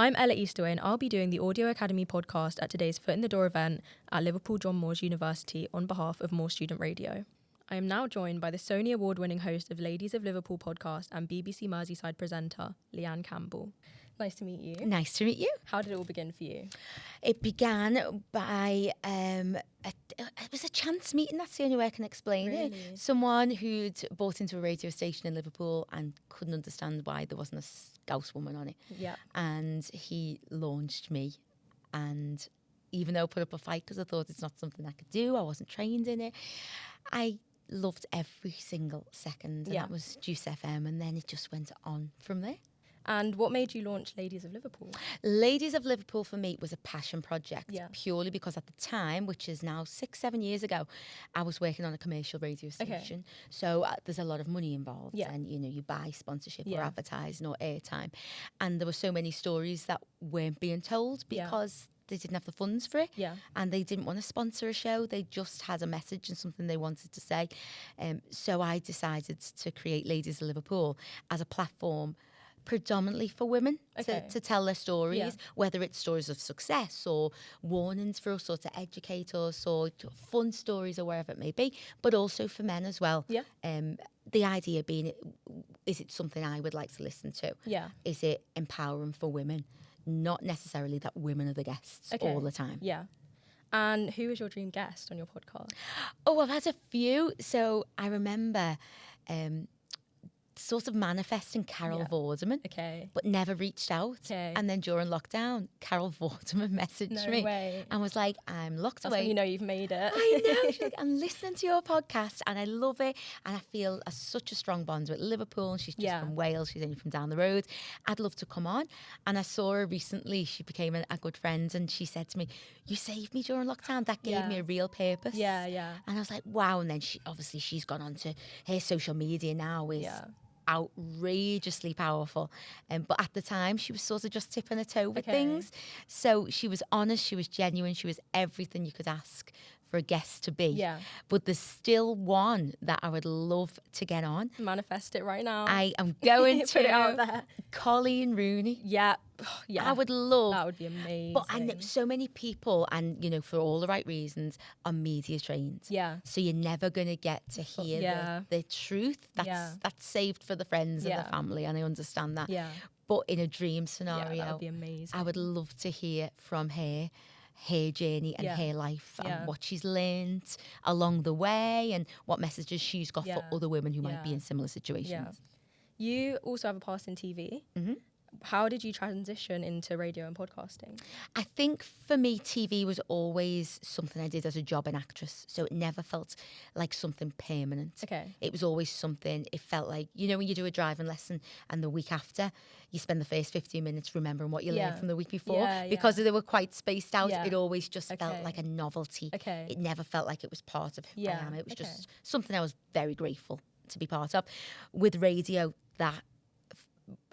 I'm Ella Eastaway and I'll be doing the Audio Academy podcast at today's Foot in the Door event at Liverpool John Moores University on behalf of More Student Radio. I am now joined by the Sony Award-winning host of Ladies of Liverpool podcast and BBC Merseyside presenter, Leanne Campbell. Nice to meet you. Nice to meet you. How did it all begin for you? It began by, it was a chance meeting, that's the only way I can explain it. Someone who'd bought into a radio station in Liverpool and couldn't understand why there wasn't a Scouse woman on it. Yeah. And he launched me. And even though I put up a fight because I thought it's not something I could do, I wasn't trained in it, I loved every single second. And that was Juice FM. And then it just went on from there. And what made you launch Ladies of Liverpool? Ladies of Liverpool for me was a passion project, purely because at the time, which is now 6-7 years ago, I was working on a commercial radio station. So there's a lot of money involved, and you buy sponsorship or advertising or airtime, and there were so many stories that weren't being told because they didn't have the funds for it, and they didn't want to sponsor a show. They just had a message and something they wanted to say. So I decided to create Ladies of Liverpool as a platform predominantly for women to tell their stories, whether it's stories of success or warnings for us or to educate us or fun stories or wherever it may be, but also for men as well. The idea being, is it something I would like to listen to? Is it empowering for women? Not necessarily that women are the guests all the time. And who was your dream guest on your podcast? Oh, I've had a few. So I remember sort of manifesting Carol Vorderman, but never reached out. And then during lockdown, Carol Vorderman messaged me and was like, I'm locked away. When you know you've made it. I know. She's like, I'm listening to your podcast and I love it. And I feel such a strong bond with Liverpool. And she's just from Wales. She's only from down the road. I'd love to come on. And I saw her recently. She became a good friend. And she said to me, you saved me during lockdown. That gave me a real purpose. And I was like, wow. And then she's gone on to her social media now is outrageously powerful, but at the time she was sort of just tipping her toe with things. So she was honest, she was genuine, she was everything you could ask for a guest to be. But there's still one that I would love to get on. Manifest it right now. I am going to put it out there. Colleen Rooney. I would love. That would be amazing. But I know so many people, and for all the right reasons, are media trained. So you're never going to get to hear the truth. That's saved for the friends and the family, and I understand that. But in a dream scenario, that would be amazing. I would love to hear from her journey and her life and what she's learned along the way and what messages she's got for other women who might be in similar situations. You also have a past in TV. How did you transition into radio and podcasting? I think for me, TV was always something I did as a job and actress. So it never felt like something permanent. It was always something, it felt like, when you do a driving lesson and the week after, you spend the first 15 minutes remembering what you learned from the week before. Because they were quite spaced out, it always just felt like a novelty. It never felt like it was part of who I am. It was just something I was very grateful to be part of. With radio, that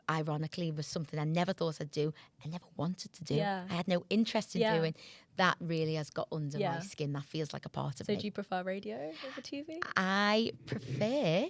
ironically was something I never thought I'd do. I never wanted to do. I had no interest in doing. That really has got under my skin. That feels like a part of me. So do you prefer radio over TV? I prefer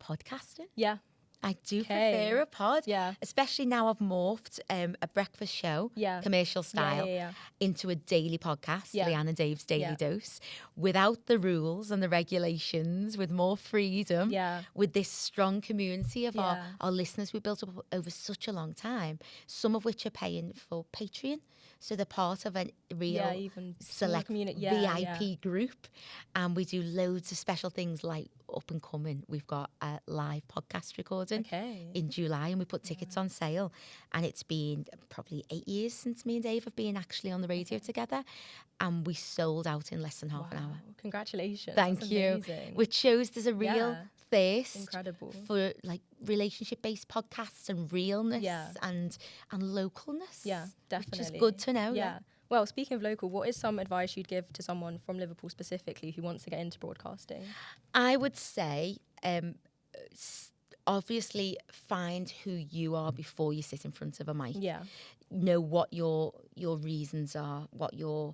podcasting. I do prefer a pod, especially now I've morphed a breakfast show, commercial style, into a daily podcast, Leanne and Dave's Daily Dose, without the rules and the regulations, with more freedom, with this strong community of our listeners we built up over such a long time, some of which are paying for Patreon. So they're part of a real even select community, VIP group. And we do loads of special things like up and coming. We've got a live podcast recording in July and we put tickets on sale. And it's been probably 8 years since me and Dave have been actually on the radio together. And we sold out in less than half an hour. Congratulations. Thank you. Amazing. Which shows there's a real thirst for like relationship-based podcasts and realness and localness. Definitely. Which is good to know. Well, speaking of local, what is some advice you'd give to someone from Liverpool specifically who wants to get into broadcasting? I would say, obviously, find who you are before you sit in front of a mic. Know what your reasons are, what your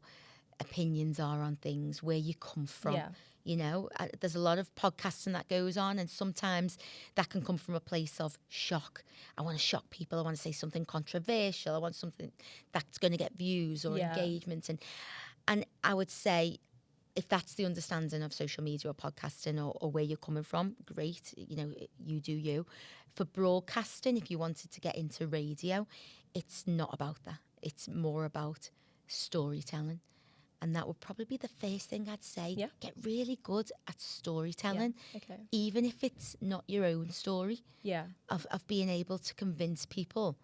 opinions are on things, where you come from. There's a lot of podcasting that goes on, and sometimes that can come from a place of shock. I want to shock people. I want to say something controversial. I want something that's going to get views or engagement. And I would say, if that's the understanding of social media or podcasting or where you're coming from, great. You do you. For broadcasting, if you wanted to get into radio, it's not about that. It's more about storytelling. And that would probably be the first thing I'd say. Yeah. Get really good at storytelling. Yeah. Okay. Even if it's not your own story. Yeah. Of being able to convince people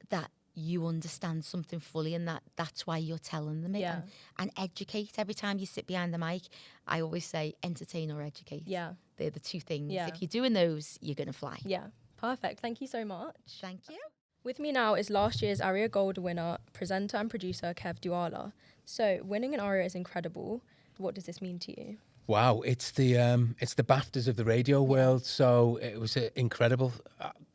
that you understand something fully and that's why you're telling them it. Yeah. And educate. Every time you sit behind the mic, I always say entertain or educate. Yeah. They're the two things. Yeah. If you're doing those, you're going to fly. Yeah. Perfect. Thank you so much. Thank you. With me now is last year's ARIA Gold winner, presenter and producer Kev Duala. So winning an ARIA is incredible. What does this mean to you? Wow, it's the BAFTAs of the radio world. So it was incredible.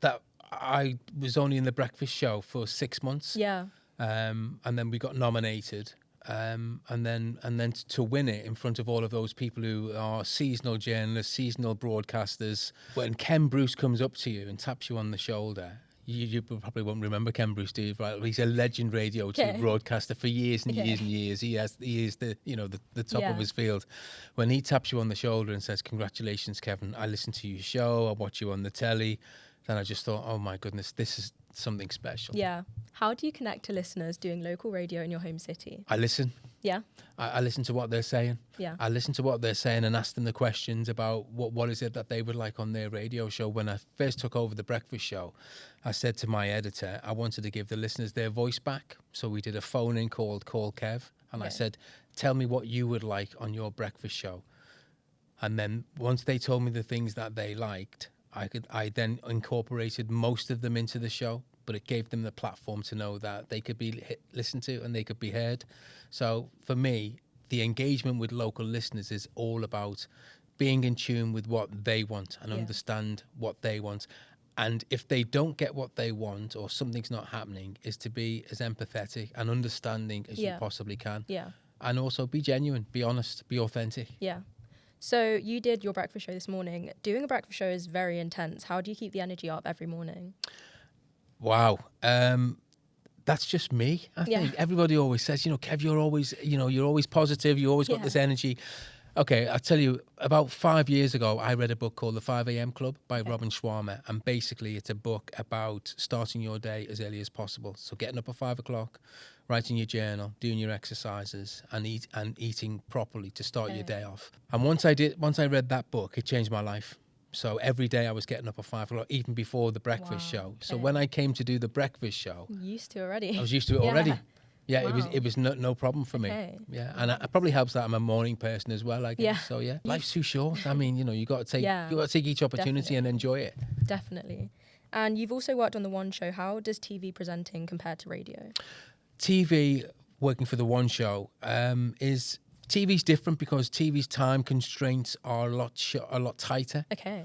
That I was only in the breakfast show for 6 months. Yeah. And then we got nominated. And then to win it in front of all of those people who are seasonal journalists, seasonal broadcasters. When Ken Bruce comes up to you and taps you on the shoulder, you probably won't remember Ken Bruce, do you? Right? He's a legend radio broadcaster for years and years and years. He is the top of his field. When he taps you on the shoulder and says, "Congratulations, Kevin! I listen to your show. I watch you on the telly." Then I just thought, "Oh my goodness, this is something special." Yeah. How do you connect to listeners doing local radio in your home city? I listen. Yeah. I listen to what they're saying. Yeah. I listen to what they're saying and ask them the questions about what is it that they would like on their radio show. When I first took over the breakfast show, I said to my editor, I wanted to give the listeners their voice back. So we did a phone-in called Call Kev. And I said, tell me what you would like on your breakfast show. And then once they told me the things that they liked, I then incorporated most of them into the show, but it gave them the platform to know that they could be listened to and they could be heard. So for me, the engagement with local listeners is all about being in tune with what they want and understand what they want. And if they don't get what they want or something's not happening, is to be as empathetic and understanding as you possibly can. Yeah. And also be genuine, be honest, be authentic. Yeah. So you did your breakfast show this morning. Doing a breakfast show is very intense. How do you keep the energy up every morning? Wow. That's just me. I think everybody always says, Kev, you're always positive. You always got this energy. Okay, I'll tell you, about 5 years ago, I read a book called The 5 a.m. Club by Robin Schwarmer. And basically, it's a book about starting your day as early as possible. So getting up at 5 o'clock, writing your journal, doing your exercises, and eating properly to start your day off. And once I read that book, it changed my life. So every day I was getting up at 5 o'clock, even before the breakfast show. Okay. So when I came to do the breakfast show, I was used to it already. Yeah, it was no problem for me. Okay. Yeah, and it probably helps that I'm a morning person as well, I guess. Yeah. So yeah, life's too short. I mean, you got to take each opportunity and enjoy it. Definitely. And you've also worked on the One Show. How does TV presenting compare to radio? TV, working for the One Show, TV's different because TV's time constraints are a lot tighter. Okay.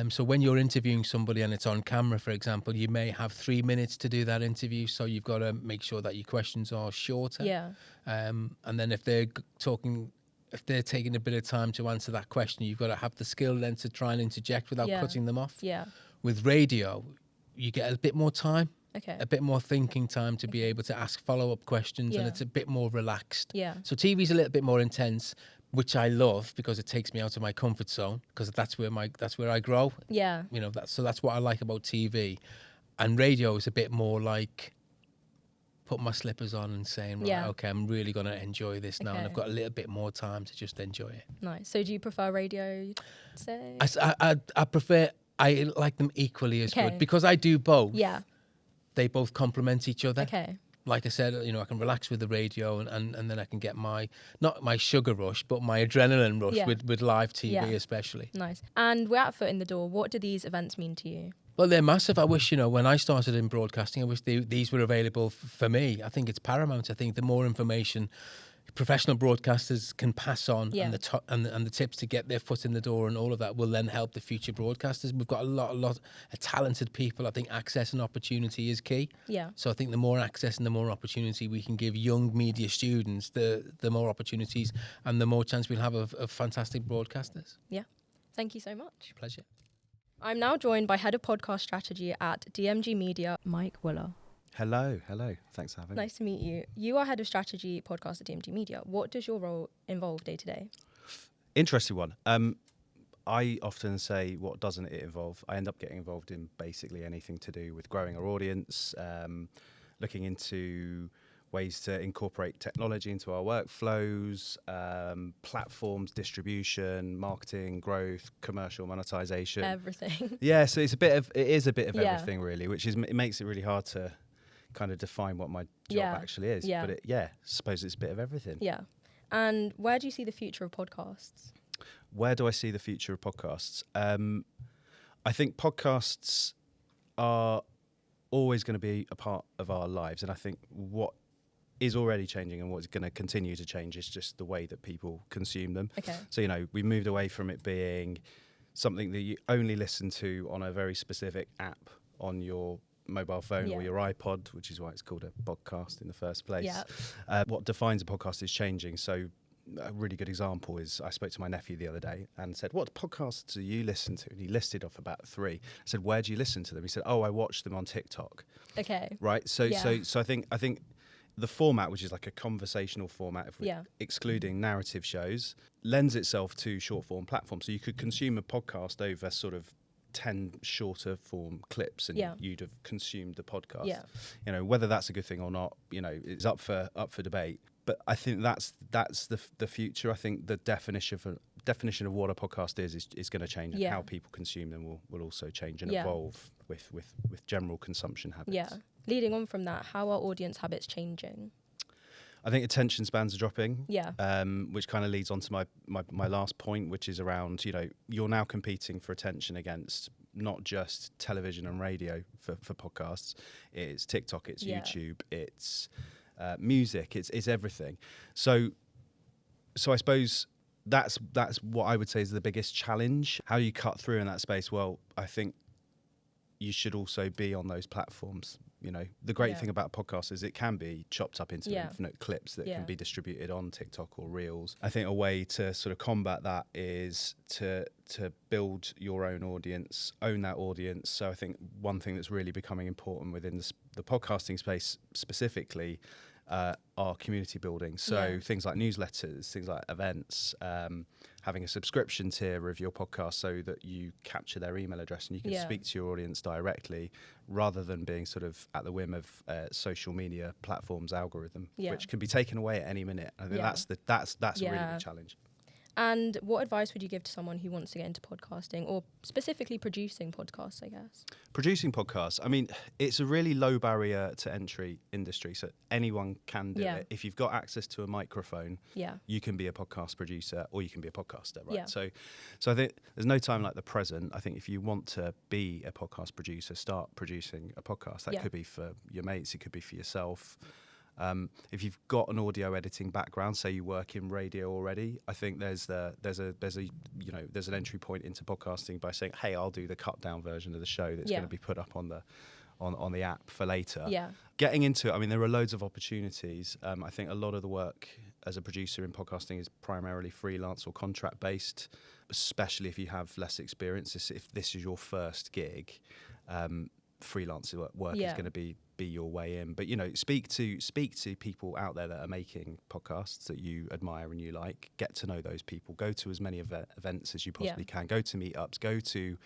So when you're interviewing somebody and it's on camera, for example, you may have 3 minutes to do that interview. So you've got to make sure that your questions are shorter. Yeah. And then if they're taking a bit of time to answer that question, you've got to have the skill then to try and interject without cutting them off. Yeah. With radio, you get a bit more time. Okay. A bit more thinking time to be able to ask follow-up questions, and it's a bit more relaxed. Yeah. So TV's a little bit more intense, which I love because it takes me out of my comfort zone because that's where I grow. Yeah. That's what I like about TV, and radio is a bit more like put my slippers on and saying, right, okay, I'm really going to enjoy this now, and I've got a little bit more time to just enjoy it. Nice. So do you prefer radio? Say. I prefer. I like them equally as good because I do both. Yeah. They both complement each other. Okay. Like I said, I can relax with the radio and then I can get not my sugar rush, but my adrenaline rush with live TV especially. Nice. And we're at Foot in the Door. What do these events mean to you? Well, they're massive. I wish, when I started in broadcasting, I wish these were available for me. I think it's paramount. I think the more information professional broadcasters can pass on, Yeah. and the tips to get their foot in the door and all of that will then help the future broadcasters. We've got a lot of talented people. I think access and opportunity is key. Yeah. So I think the more access and the more opportunity we can give young media students, the more opportunities and the more chance we'll have of fantastic broadcasters. Yeah. Thank you so much. Pleasure. I'm now joined by Head of Podcast Strategy at DMG Media, Mike Willer. Hello. Thanks for having me. Nice to meet you. You are Head of Strategy Podcast at DMG Media. What does your role involve day to day? Interesting one. I often say, what doesn't it involve? I end up getting involved in basically anything to do with growing our audience, looking into ways to incorporate technology into our workflows, platforms, distribution, marketing, growth, commercial monetization. Everything. Yeah, so it is a bit of Yeah. everything really, which it makes it really hard to kind of define what my job actually is. Yeah. But I suppose it's a bit of everything. Yeah. And where do you see the future of podcasts? Where do I see the future of podcasts? I think podcasts are always going to be a part of our lives. And I think what is already changing and what's going to continue to change is just the way that people consume them. Okay. So, we moved away from it being something that you only listen to on a very specific app on your mobile phone or your iPod, which is why it's called a podcast in the first place. Yeah. What defines a podcast is changing. So a really good example is I spoke to my nephew the other day and said, what podcasts do you listen to? And he listed off about 3. I said, where do you listen to them? He said, oh, I watch them on TikTok. Okay. Right. So I think the format, which is like a conversational format, if we're excluding narrative shows, lends itself to short form platforms. So you could consume a podcast over sort of 10 shorter form clips and you'd have consumed the podcast. Yeah. Whether that's a good thing or not, is up for debate. But I think that's the future. I think the definition of what a podcast is going to change, and how people consume them will also change and evolve with general consumption habits. Yeah. Leading on from that, how are audience habits changing? I think attention spans are dropping. Yeah. Which kind of leads on to my last point, which is around, you're now competing for attention against not just television and radio for podcasts. It's TikTok, it's YouTube, it's music, it's everything. So I suppose that's what I would say is the biggest challenge. How do you cut through in that space? Well, I think you should also be on those platforms. The great thing about podcasts is it can be chopped up into infinite clips that can be distributed on TikTok or Reels. I think a way to sort of combat that is to build your own audience, own that audience. So I think one thing that's really becoming important within the podcasting space specifically are community building. So things like newsletters, things like events, having a subscription tier of your podcast so that you capture their email address and you can speak to your audience directly rather than being sort of at the whim of social media platforms algorithm, which can be taken away at any minute. I think that's a really big challenge. And what advice would you give to someone who wants to get into podcasting, or specifically producing podcasts, I guess? Producing podcasts, I mean, it's a really low barrier to entry industry, so anyone can do it. If you've got access to a microphone, you can be a podcast producer or you can be a podcaster, right? So I think there's no time like the present. I think if you want to be a podcast producer, start producing a podcast. That could be for your mates, it could be for yourself. If you've got an audio editing background, say you work in radio already, I think there's an entry point into podcasting by saying, hey, I'll do the cut down version of the show that's going to be put up on the app for later. Getting into it, I mean, there are loads of opportunities. I think a lot of the work as a producer in podcasting is primarily freelance or contract based, especially if you have less experience. If this is your first gig, freelance work is going to be your way in. But speak to people out there that are making podcasts that you admire and you like. Get to know those people. Go to as many events as you possibly can. Go to meetups. Go to,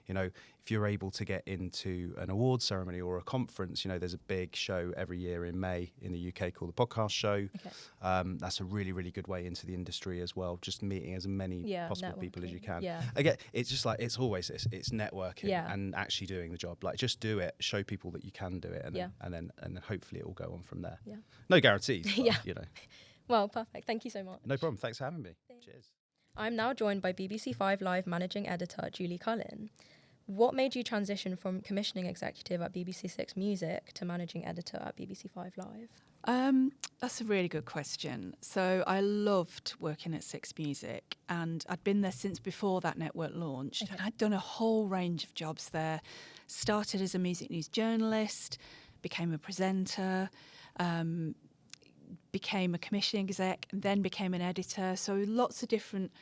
if you're able to get into an awards ceremony or a conference, there's a big show every year in May in the UK called the Podcast Show. That's a really, really good way into the industry as well. Just meeting as many possible people as you can. Again, it's just like, it's always this, it's networking and actually doing the job. Like, just do it, show people that you can do it, and then hopefully it will go on from there. No guarantees, but, Well, perfect. Thank you so much. No problem. Thanks for having me. Cheers. I'm now joined by BBC 5 Live Managing Editor Julie Cullen. What made you transition from commissioning executive at BBC Six Music to managing editor at BBC 5 Live? That's a really good question. So I loved working at Six Music, and I'd been there since before that network launched. Okay. And I'd done a whole range of jobs there. Started as a music news journalist, became a presenter, became a commissioning exec, and then became an editor. So lots of different,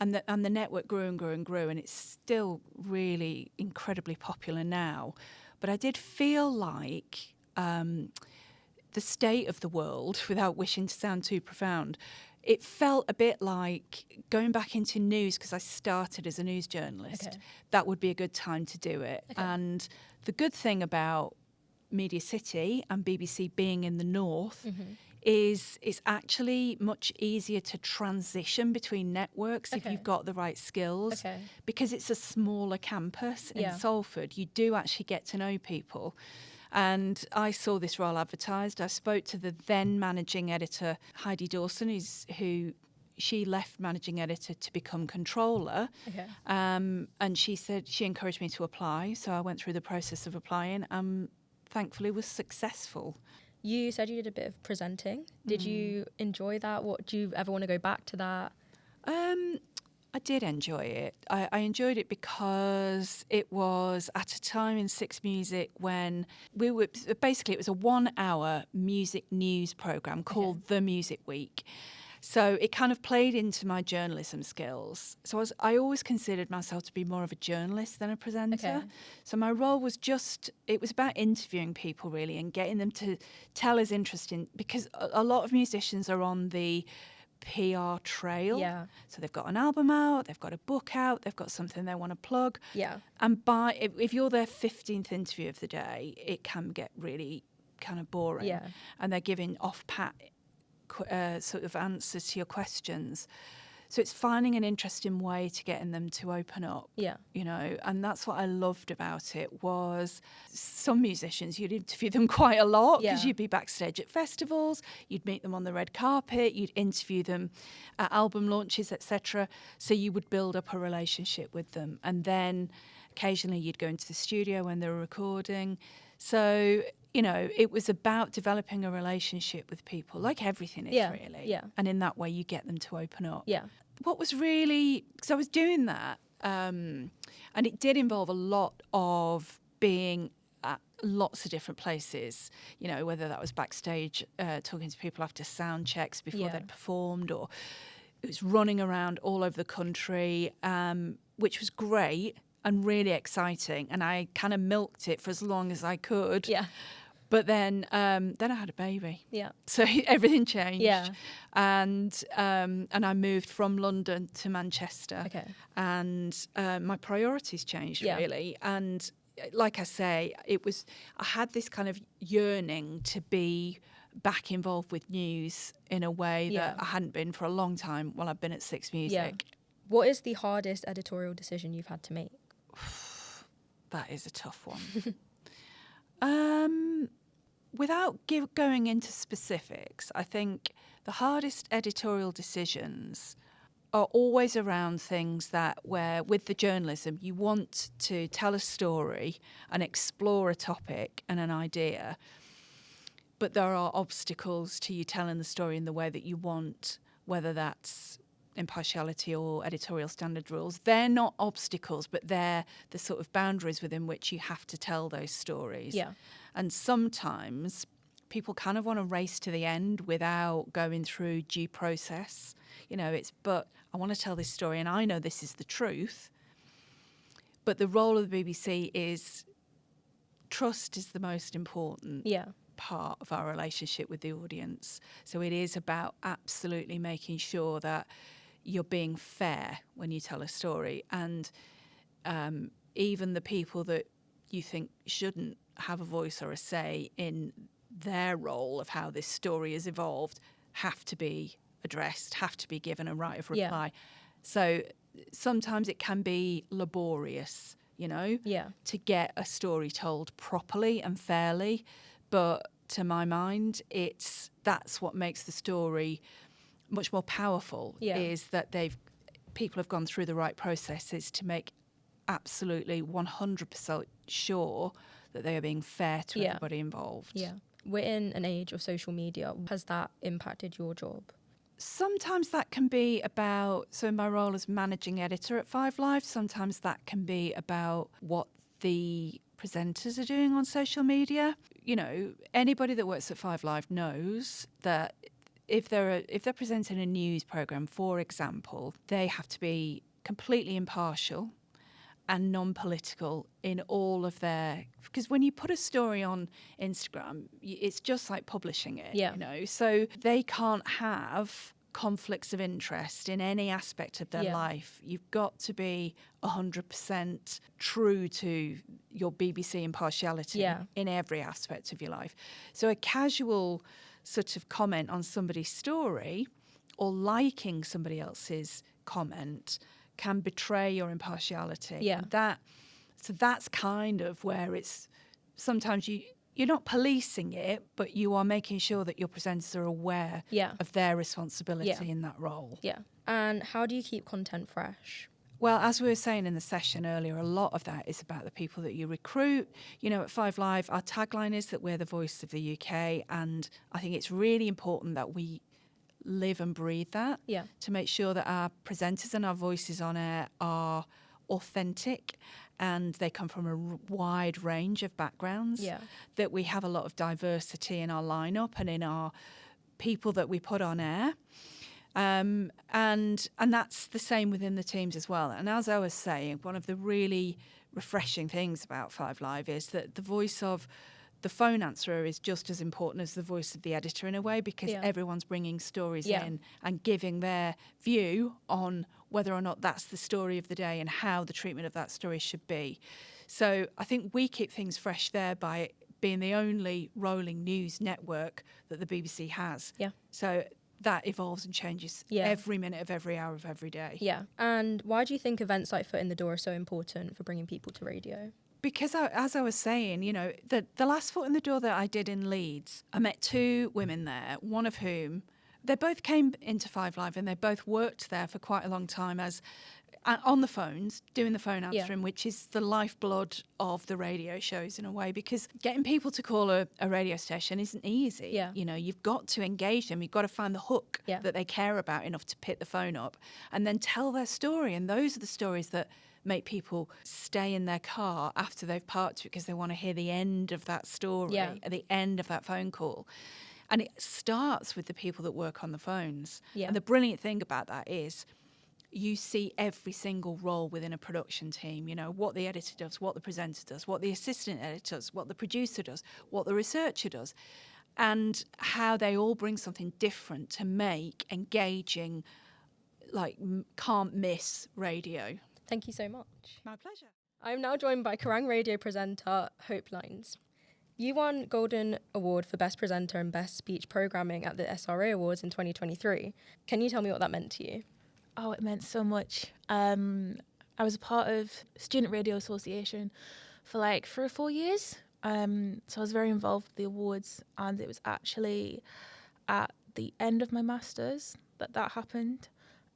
and the network grew and grew and grew, and it's still really incredibly popular now. But I did feel like the state of the world, without wishing to sound too profound, it felt a bit like going back into news, because I started as a news journalist. Okay. That would be a good time to do it. Okay. And the good thing about Media City and BBC being in the north is it's actually much easier to transition between networks if you've got the right skills. Okay. Because it's a smaller campus in Salford, you do actually get to know people. And I saw this role advertised. I spoke to the then managing editor, Heidi Dawson, who she left managing editor to become controller. Okay. And she said she encouraged me to apply. So I went through the process of applying and thankfully was successful. You said you did a bit of presenting. Did you enjoy that? Do you ever want to go back to that? I did enjoy it. I enjoyed it because it was at a time in Six Music when it was a 1 hour music news programme called The Music Week. So it kind of played into my journalism skills. So I always considered myself to be more of a journalist than a presenter. Okay. So my role was it was about interviewing people really and getting them to tell us interesting, because a lot of musicians are on the PR trail. Yeah. So they've got an album out, they've got a book out, they've got something they want to plug. Yeah. And if you're their 15th interview of the day, it can get really kind of boring. Yeah. And they're giving off-pat sort of answers to your questions. So it's finding an interesting way to getting them to open up. Yeah. You know, and that's what I loved about it was some musicians, you'd interview them quite a lot because you'd be backstage at festivals, you'd meet them on the red carpet, you'd interview them at album launches, etc. So you would build up a relationship with them. And then occasionally you'd go into the studio when they were recording. So, you know, it was about developing a relationship with people, like everything is really. Yeah. And in that way, you get them to open up. Yeah. What was really, because I was doing that, and it did involve a lot of being at lots of different places, you know, whether that was backstage, talking to people after sound checks before they'd performed, or it was running around all over the country, which was great and really exciting, and I kind of milked it for as long as I could. Yeah. But then I had a baby. Yeah. So everything changed. Yeah. And I moved from London to Manchester. Okay. And my priorities changed really. And like I say, I had this kind of yearning to be back involved with news in a way that I hadn't been for a long time while I've been at Six Music. Yeah. What is the hardest editorial decision you've had to make? That is a tough one. Without going into specifics, I think the hardest editorial decisions are always around things where with the journalism, you want to tell a story and explore a topic and an idea, but there are obstacles to you telling the story in the way that you want, whether that's impartiality or editorial standard rules. They're not obstacles, but they're the sort of boundaries within which you have to tell those stories. Yeah. And sometimes people kind of want to race to the end without going through due process. You know, but I want to tell this story and I know this is the truth. But the role of the BBC is trust is the most important part of our relationship with the audience. So it is about absolutely making sure that you're being fair when you tell a story, and even the people that you think shouldn't have a voice or a say in their role of how this story has evolved have to be addressed, have to be given a right of reply. Yeah. So sometimes it can be laborious, you know, to get a story told properly and fairly, but to my mind, that's what makes the story much more powerful, is that people have gone through the right processes to make absolutely 100% sure that they are being fair to everybody involved. Yeah. We're in an age of social media. Has that impacted your job? Sometimes that can be about, so in my role as managing editor at 5 Live, sometimes that can be about what the presenters are doing on social media. You know, anybody that works at 5 Live knows that if they're presenting a news programme, for example, they have to be completely impartial and non-political in all of their, because when you put a story on Instagram, it's just like publishing it, you know, so they can't have conflicts of interest in any aspect of their life. You've got to be 100% true to your BBC impartiality in every aspect of your life. So a casual sort of comment on somebody's story or liking somebody else's comment can betray your impartiality. Yeah. And so that's kind of where it's sometimes you're not policing it, but you are making sure that your presenters are aware of their responsibility in that role. Yeah. And how do you keep content fresh? Well, as we were saying in the session earlier, a lot of that is about the people that you recruit. You know, at 5 Live, our tagline is that we're the voice of the UK, and I think it's really important that we live and breathe that to make sure that our presenters and our voices on air are authentic and they come from a wide range of backgrounds, that we have a lot of diversity in our lineup and in our people that we put on air. And that's the same within the teams as well. And as I was saying, one of the really refreshing things about 5 Live is that the voice of the phone answerer is just as important as the voice of the editor in a way, because everyone's bringing stories in and giving their view on whether or not that's the story of the day and how the treatment of that story should be. So I think we keep things fresh there by being the only rolling news network that the BBC has. Yeah. So that evolves and changes every minute of every hour of every day. Yeah. And why do you think events like Foot in the Door are so important for bringing people to radio? Because as I was saying, you know, the last Foot in the Door that I did in Leeds, I met 2 women there, one of whom, they both came into 5 Live and they both worked there for quite a long time as on the phones, doing the phone answering, which is the lifeblood of the radio shows in a way, because getting people to call a radio station isn't easy. Yeah. You know, you've got to engage them. You've got to find the hook that they care about enough to pick the phone up and then tell their story. And those are the stories that make people stay in their car after they've parked because they want to hear the end of that story, at the end of that phone call. And it starts with the people that work on the phones. Yeah. And the brilliant thing about that is you see every single role within a production team, you know, what the editor does, what the presenter does, what the assistant editor does, what the producer does, what the researcher does, and how they all bring something different to make engaging, like, can't miss radio. Thank you so much. My pleasure. I'm now joined by Kerrang radio presenter Hope Lynes. You won Golden Award for Best Presenter and Best Speech Programming at the SRA Awards in 2023. Can you tell me what that meant to you? Oh, it meant so much. I was a part of Student Radio Association for like 3 or 4 years. So I was very involved with the awards, and it was actually at the end of my master's that happened.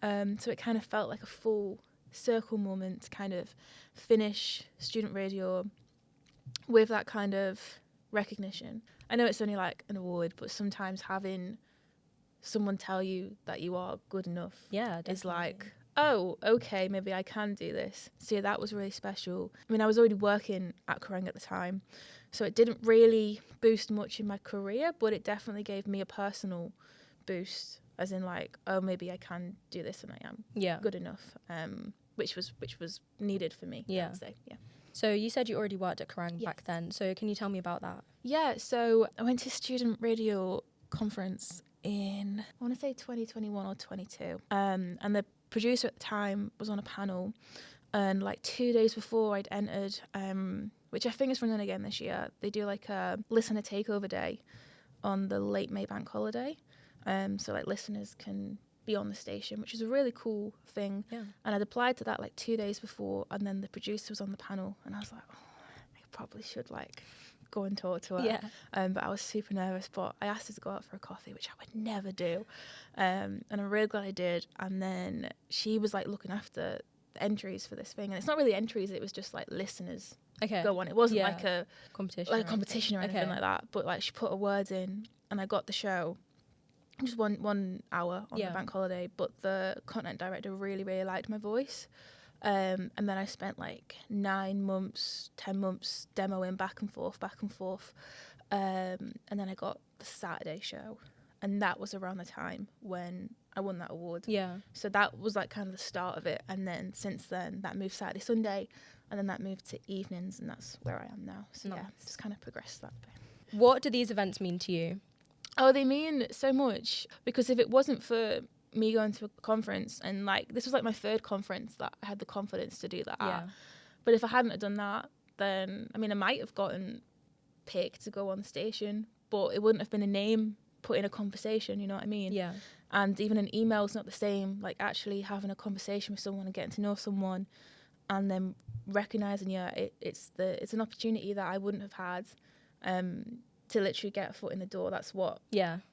So it kind of felt like a full circle moment to kind of finish student radio with that kind of recognition. I know it's only like an award, but sometimes having someone tell you that you are good enough is like, oh, okay, maybe I can do this. So yeah, that was really special. I mean, I was already working at Kerrang at the time, so it didn't really boost much in my career, but it definitely gave me a personal boost, as in like, oh, maybe I can do this and I am good enough, which was needed for me, I would say. Yeah. So you said you already worked at Kerrang back then, so can you tell me about that? Yeah, so I went to a student radio conference in, I want to say 2021 or 22, and the producer at the time was on a panel, and like 2 days before I'd entered, which I think is running again this year, they do like a listener takeover day on the late May bank holiday, so like listeners can be on the station, which is a really cool thing. Yeah. And I'd applied to that like 2 days before, and then the producer was on the panel, and I was like, oh, I probably should like go and talk to her. Yeah. But I was super nervous, but I asked her to go out for a coffee, which I would never do. And I'm really glad I did. And then she was like looking after entries for this thing, and it's not really entries, it was just like listeners Okay. go on. It wasn't Yeah. like a competition, or anything like that. But like she put her words in, and I got the show. Just 1 hour on the bank holiday, but the content director really, really liked my voice. And then I spent like 9 months, 10 months demoing back and forth. And then I got the Saturday show, and that was around the time when I won that award. Yeah. So that was like kind of the start of it. And then since then, that moved Saturday, Sunday, and then that moved to evenings, and that's where I am now. So yeah, just kind of progressed that way. What do these events mean to you? Oh, they mean so much, because if it wasn't for me going to a conference, and like this was like my 3rd conference that I had the confidence to do that at. But if I hadn't have done that, then I mean I might have gotten picked to go on the station, but it wouldn't have been a name put in a conversation, you know what I mean? Yeah. And even an email is not the same, like actually having a conversation with someone and getting to know someone, and then recognizing it's an opportunity that I wouldn't have had to literally get a foot in the door. That's what,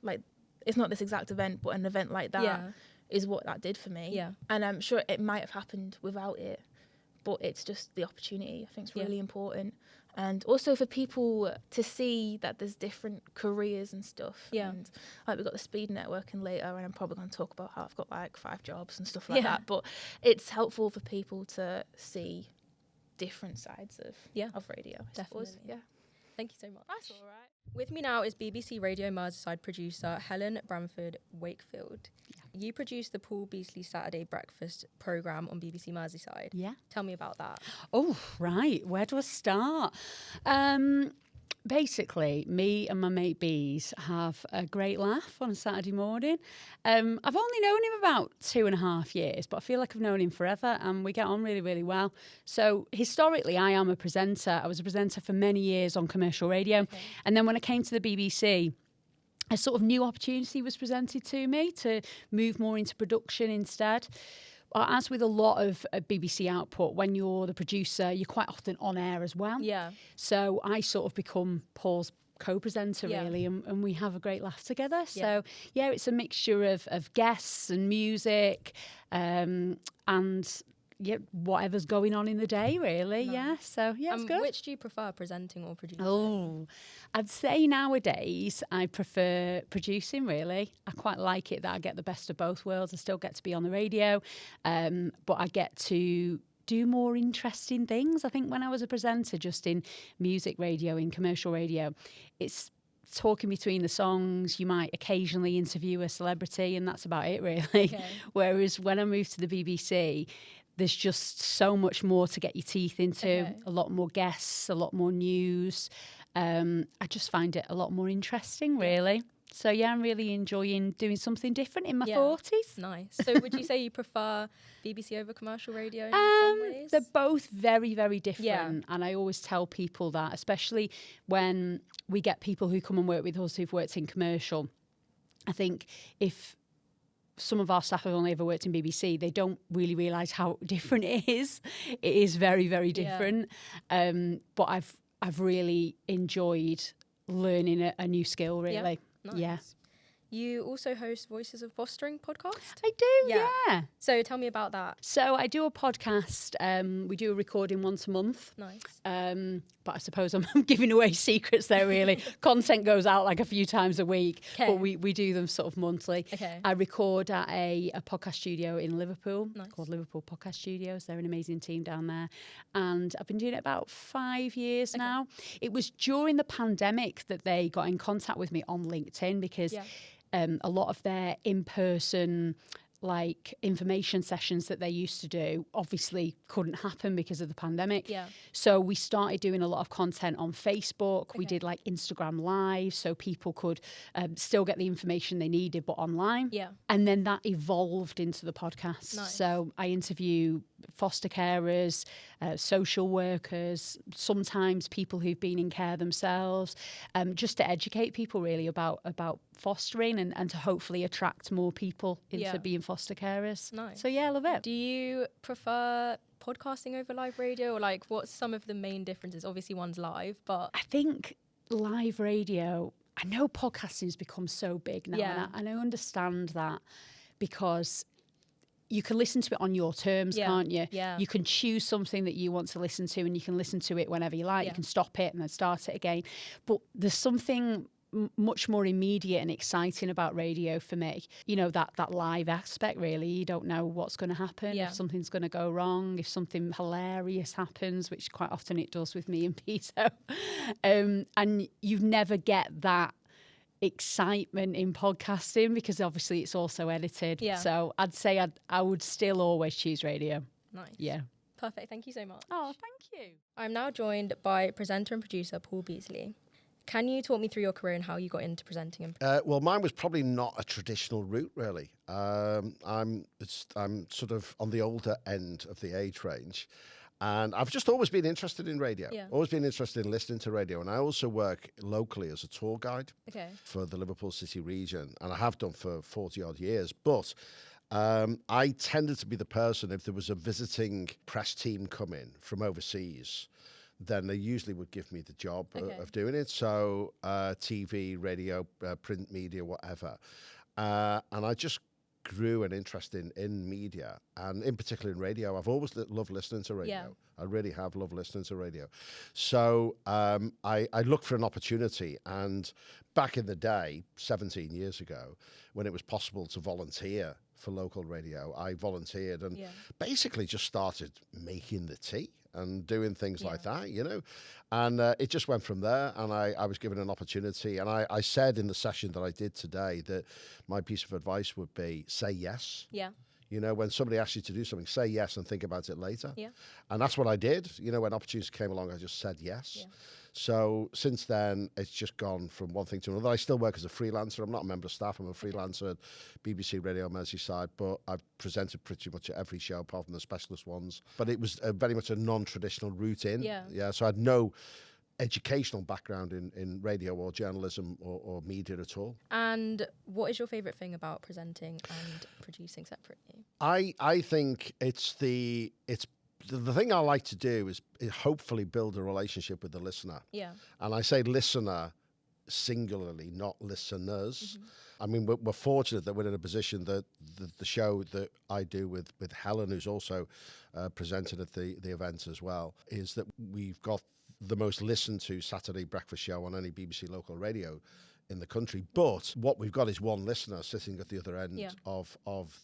like, it's not this exact event, but an event like that is what that did for me. Yeah. And I'm sure it might have happened without it, but it's just the opportunity. I think it's really important. And also for people to see that there's different careers and stuff. Yeah. And like we've got the speed networking later, and I'm probably going to talk about how I've got like 5 jobs and stuff like that. But it's helpful for people to see different sides of radio. Definitely. Yeah. Thank you so much. That's all right. With me now is BBC Radio Merseyside producer Helen Bramford-Wakefield. Yeah. You produced the Paul Beesley Saturday Breakfast programme on BBC Merseyside. Yeah. Tell me about that. Oh, right. Where do I start? Basically, me and my mate Bees have a great laugh on a Saturday morning. I've only known him about 2.5 years, but I feel like I've known him forever, and we get on really, really well. So historically, I am a presenter. I was a presenter for many years on commercial radio. Okay. And then when I came to the BBC, a sort of new opportunity was presented to me to move more into production instead. As with a lot of BBC output, when you're the producer, you're quite often on air as well. Yeah. So I sort of become Paul's co-presenter, really, and we have a great laugh together. So, it's a mixture of guests and music and whatever's going on in the day, really. Nice. Yeah. So, it's good. Which do you prefer, presenting or producing? Oh, I'd say nowadays I prefer producing, really. I quite like it that I get the best of both worlds. I still get to be on the radio, but I get to do more interesting things. I think when I was a presenter, just in music radio, in commercial radio, it's talking between the songs. You might occasionally interview a celebrity, and that's about it, really. Okay. Whereas when I moved to the BBC, there's just so much more to get your teeth into, a lot more guests, a lot more news. I just find it a lot more interesting, really. So, I'm really enjoying doing something different in my 40s. Nice. So would you say you prefer BBC over commercial radio in some ways? They're both very, very different. Yeah. And I always tell people that, especially when we get people who come and work with us who've worked in commercial. I think if some of our staff have only ever worked in BBC, they don't really realise how different it is. It is very, very different. But I've really enjoyed learning a new skill, really. Nice. Yeah. You also host Voices of Fostering podcast? I do, yeah. So tell me about that. So I do a podcast. We do a recording once a month. Nice. But I suppose I'm giving away secrets there, really. Content goes out like a few times a week, but we do them sort of monthly. Okay. I record at a podcast studio in Liverpool called Liverpool Podcast Studios. They're an amazing team down there. And I've been doing it about 5 years now. It was during the pandemic that they got in contact with me on LinkedIn because a lot of their in-person information sessions that they used to do obviously couldn't happen because of the pandemic. Yeah. So we started doing a lot of content on Facebook. Okay. We did Instagram Live so people could still get the information they needed but online. Yeah. And then that evolved into the podcast. Nice. So I interview foster carers, social workers, sometimes people who've been in care themselves, just to educate people really about fostering and to hopefully attract more people into being foster carers. Nice. So I love it. Do you prefer podcasting over live radio, or what's some of the main differences? Obviously one's live, but I think live radio, I know podcasting's become so big now, and I understand that because you can listen to it on your terms, can't you? Yeah. You can choose something that you want to listen to, and you can listen to it whenever you like. You can stop it and then start it again. But there's something much more immediate and exciting about radio for me. You know, that live aspect, really. You don't know what's going to happen, if something's going to go wrong, if something hilarious happens, which quite often it does with me and Peter. And you never get that excitement in podcasting because obviously it's also edited. Yeah. So I'd say I would still always choose radio. Nice. Yeah. Perfect. Thank you so much. Oh, thank you. I'm now joined by presenter and producer Paul Beesley. Can you talk me through your career and how you got into presenting? Well, mine was probably not a traditional route, really. I'm sort of on the older end of the age range. And I've just always been interested in radio, always been interested in listening to radio. And I also work locally as a tour guide for the Liverpool City region. And I have done for 40 odd years. But I tended to be the person, if there was a visiting press team coming from overseas, then they usually would give me the job of doing it. So TV, radio, print media, whatever. And I just grew an interest in media, and in particular in radio. I've always loved listening to radio. Yeah. I really have loved listening to radio. So I looked for an opportunity, and back in the day, 17 years ago, when it was possible to volunteer for local radio, I volunteered and basically just started making the tea and doing things like that, you know. And it just went from there, and I was given an opportunity. And I said in the session that I did today that my piece of advice would be say yes. Yeah. You know, when somebody asks you to do something, say yes and think about it later. Yeah. And that's what I did. You know, when opportunities came along, I just said yes. Yeah. So since then, it's just gone from one thing to another. I still work as a freelancer. I'm not a member of staff. I'm a freelancer at BBC Radio Merseyside, but I've presented pretty much at every show apart from the specialist ones. But it was very much a non-traditional route in. Yeah. So I had no educational background in radio or journalism or media at all. And what is your favourite thing about presenting and producing separately? I think it's the thing I like to do is hopefully build a relationship with the listener. Yeah. And I say listener singularly, not listeners. Mm-hmm. I mean, we're fortunate that we're in a position that the show that I do with Helen, who's also presented at the event as well, is that we've got the most listened to Saturday breakfast show on any BBC local radio in the country. But what we've got is one listener sitting at the other end of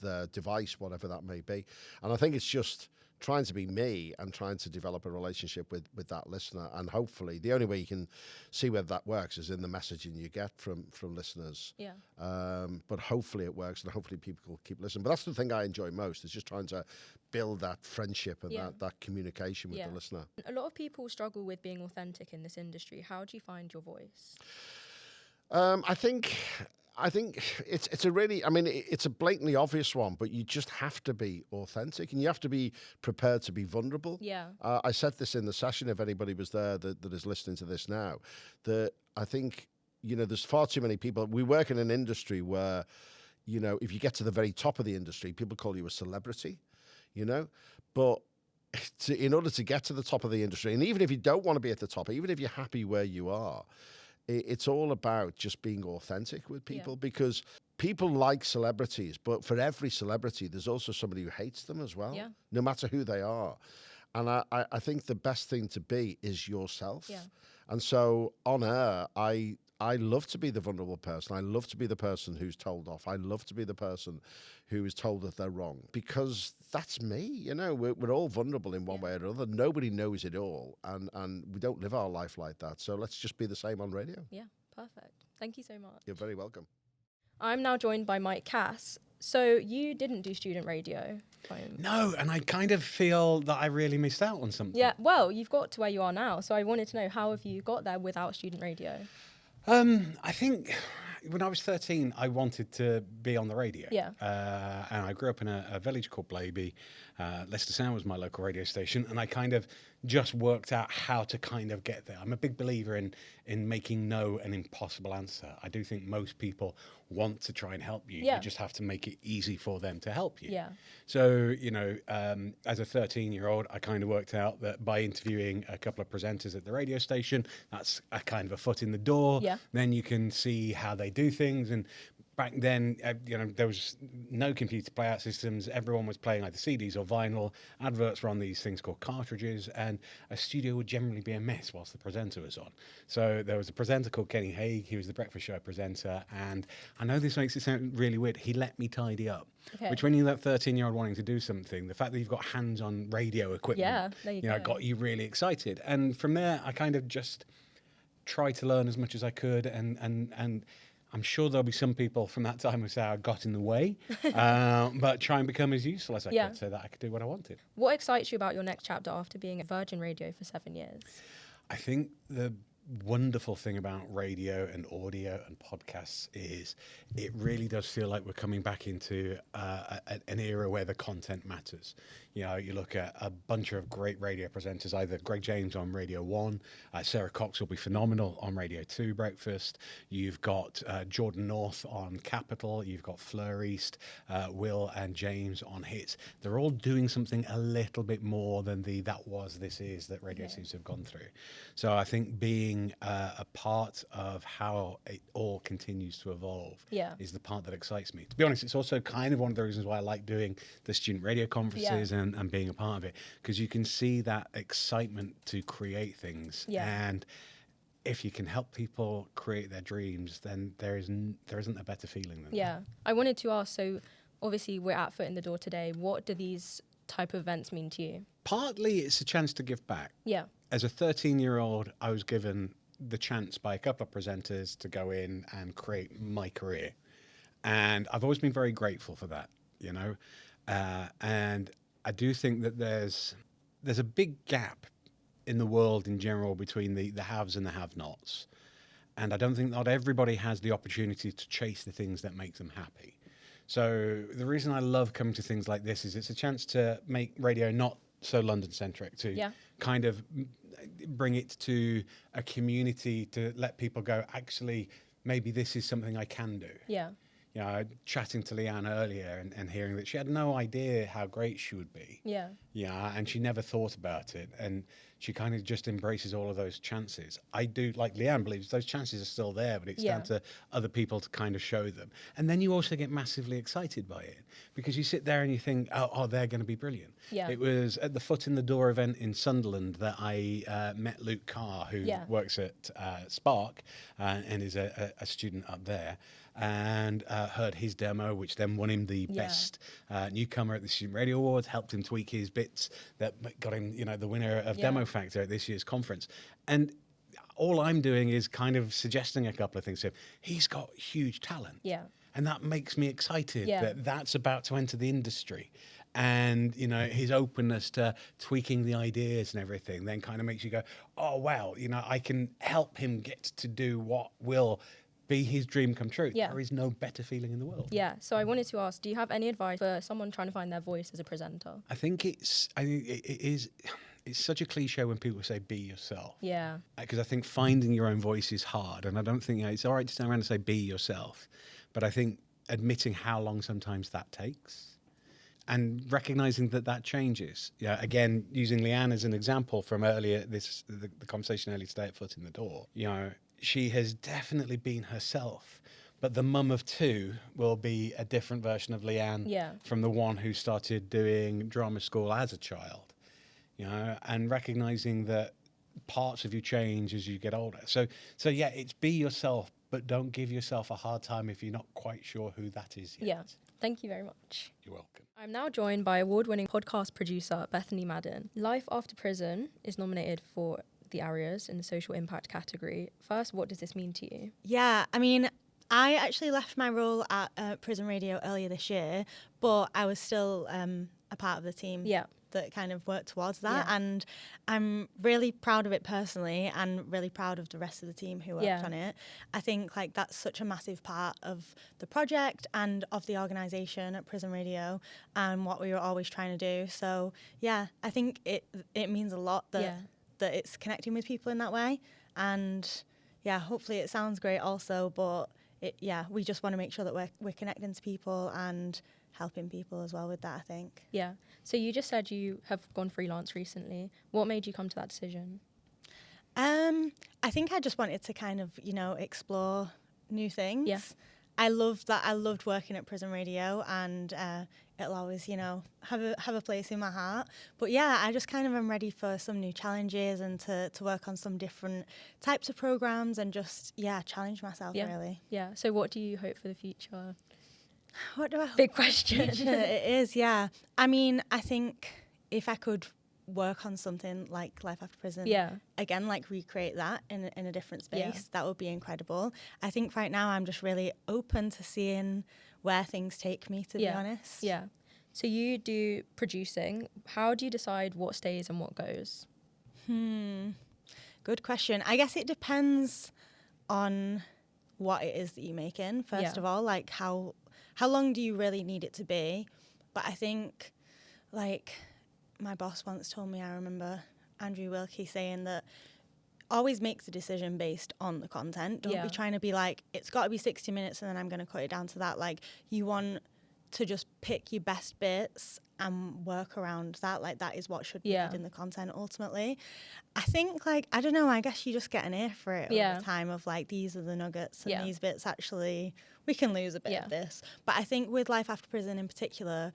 the device, whatever that may be. And I think it's just trying to be me and trying to develop a relationship with that listener. And hopefully the only way you can see whether that works is in the messaging you get from listeners. Yeah. But hopefully it works, and hopefully people will keep listening. But that's the thing I enjoy most, is just trying to build that friendship and that communication with the listener. A lot of people struggle with being authentic in this industry. How do you find your voice? I think it's a really, I mean, it's a blatantly obvious one, but you just have to be authentic, and you have to be prepared to be vulnerable. Yeah. I said this in the session, if anybody was there that is listening to this now, that I think, you know, there's far too many people. We work in an industry where, you know, if you get to the very top of the industry, people call you a celebrity, you know, but in order to get to the top of the industry, and even if you don't want to be at the top, even if you're happy where you are, it's all about just being authentic with people, because people like celebrities, but for every celebrity, there's also somebody who hates them as well, no matter who they are. And I think the best thing to be is yourself. Yeah. And so on air, I love to be the vulnerable person. I love to be the person who's told off. I love to be the person who is told that they're wrong, because that's me. You know, we're all vulnerable in one way or another. Nobody knows it all, and we don't live our life like that. So let's just be the same on radio. Yeah, perfect. Thank you so much. You're very welcome. I'm now joined by Mike Cass. So you didn't do student radio? No, and I kind of feel that I really missed out on something. Yeah, well, you've got to where you are now. So I wanted to know, how have you got there without student radio? I think when I was 13, I wanted to be on the radio. Yeah. And I grew up in a village called Blaby. Leicester Sound was my local radio station, and I kind of just worked out how to kind of get there. I'm a big believer in making no an impossible answer. I do think most people want to try and help you. Yeah. You just have to make it easy for them to help you. Yeah. So, you know, as a 13-year-old, I kind of worked out that by interviewing a couple of presenters at the radio station, that's a kind of a foot in the door. Yeah. Then you can see how they do things. And back then, there was no computer playout systems. Everyone was playing either CDs or vinyl. Adverts were on these things called cartridges, and a studio would generally be a mess whilst the presenter was on. So there was a presenter called Kenny Haig. He was the breakfast show presenter, and I know this makes it sound really weird. He let me tidy up, which when you're that 13-year-old wanting to do something, the fact that you've got hands-on radio equipment, got you really excited. And from there, I kind of just tried to learn as much as I could, and I'm sure there'll be some people from that time who say I got in the way, but try and become as useful as I could so that I could do what I wanted. What excites you about your next chapter after being at Virgin Radio for 7 years? I think the wonderful thing about radio and audio and podcasts is it really does feel like we're coming back into an era where the content matters. You look at a bunch of great radio presenters, either Greg James on Radio 1, Sarah Cox will be phenomenal on Radio 2 Breakfast. You've got Jordan North on Capital. You've got Fleur East, Will and James on Hits. They're all doing something a little bit more than the that was, this is that radio seems to have gone through. So I think being a part of how it all continues to evolve is the part that excites me. To be honest, it's also kind of one of the reasons why I like doing the student radio conferences and being a part of it, because you can see that excitement to create things. And if you can help people create their dreams, then there isn't a better feeling than that. I wanted to ask, so obviously we're at Foot in the Door today. What do these type of events mean to you? Partly it's a chance to give back. As a 13-year-old, I was given the chance by a couple of presenters to go in and create my career. And I've always been very grateful for that, and I do think that there's a big gap in the world in general between the haves and the have-nots. And I don't think not everybody has the opportunity to chase the things that make them happy. So the reason I love coming to things like this is it's a chance to make radio not so London-centric, to kind of bring it to a community, to let people go, actually, maybe this is something I can do. Chatting to Leanne earlier and hearing that she had no idea how great she would be. And she never thought about it. And she kind of just embraces all of those chances. I do, like Leanne believes, those chances are still there, but it's down to other people to kind of show them. And then you also get massively excited by it, because you sit there and you think, oh they're going to be brilliant. It was at the Foot in the Door event in Sunderland that I met Luke Carr, who works at Spark and is a student up there. And heard his demo, which then won him the best newcomer at the Student Radio Awards, helped him tweak his bits that got him, the winner of Demo Factor at this year's conference. And all I'm doing is kind of suggesting a couple of things to him. He's got huge talent. And that makes me excited that that's about to enter the industry. And, his openness to tweaking the ideas and everything then kind of makes you go, oh, wow, I can help him get to do what will be his dream come true. There is no better feeling in the world. So I wanted to ask, do you have any advice for someone trying to find their voice as a presenter? I think it's such a cliche when people say be yourself. Because I think finding your own voice is hard, and I don't think it's all right to stand around and say be yourself, but I think admitting how long sometimes that takes and recognizing that changes. Again, using Leanne as an example from earlier, the conversation earlier today at Foot in the Door, she has definitely been herself, but the mum of two will be a different version of Leanne from the one who started doing drama school as a child, and recognizing that parts of you change as you get older. So it's be yourself, but don't give yourself a hard time if you're not quite sure who that is yet. Thank you very much. You're welcome. I'm now joined by award-winning podcast producer Bethany Madden. Life After Prison is nominated for the Arias in the social impact category. First, what does this mean to you? Yeah, I mean, I actually left my role at Prison Radio earlier this year, but I was still a part of the team that kind of worked towards that. And I'm really proud of it personally, and really proud of the rest of the team who worked on it. I think that's such a massive part of the project and of the organisation at Prison Radio and what we were always trying to do. So I think it means a lot that it's connecting with people in that way. And hopefully it sounds great also, but we just want to make sure that we're connecting to people and helping people as well with that, I think. So you just said you have gone freelance recently. What made you come to that decision? I think I just wanted to kind of, explore new things. I loved that. I loved working at Prison Radio, and it'll always, have a place in my heart. But yeah, I just kind of am ready for some new challenges and to work on some different types of programs and just, challenge myself really. Yeah. So what do you hope for the future? What do I hope? Big question. It is, yeah. I mean, I think if I could work on something like Life After Prison, again, like recreate that in a different space, that would be incredible. I think right now I'm just really open to seeing where things take me, to be honest. Yeah. So you do producing. How do you decide what stays and what goes? Good question. I guess it depends on what it is that you're making, first of all, like how long do you really need it to be? But I think, like, my boss once told me, I remember Andrew Wilkie saying that always make the decision based on the content. Don't be trying to be like, it's got to be 60 minutes and then I'm going to cut it down to that. Like, you want to just pick your best bits and work around that. Like, that is what should be in the content ultimately. I think, like, I don't know, I guess you just get an ear for it over time of like, these are the nuggets and these bits actually, we can lose a bit of this. But I think with Life After Prison in particular,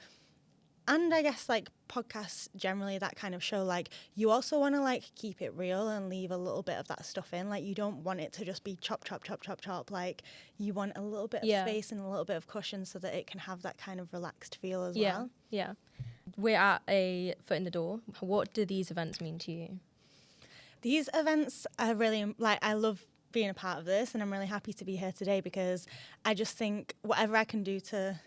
and I guess like podcasts generally, that kind of show, like, you also want to like keep it real and leave a little bit of that stuff in. Like, you don't want it to just be chop, chop, chop, chop, chop. Like, you want a little bit of space and a little bit of cushion so that it can have that kind of relaxed feel as well. Yeah. We're at a foot in the door. What do these events mean to you? These events are really, like, I love being a part of this, and I'm really happy to be here today because I just think whatever I can do to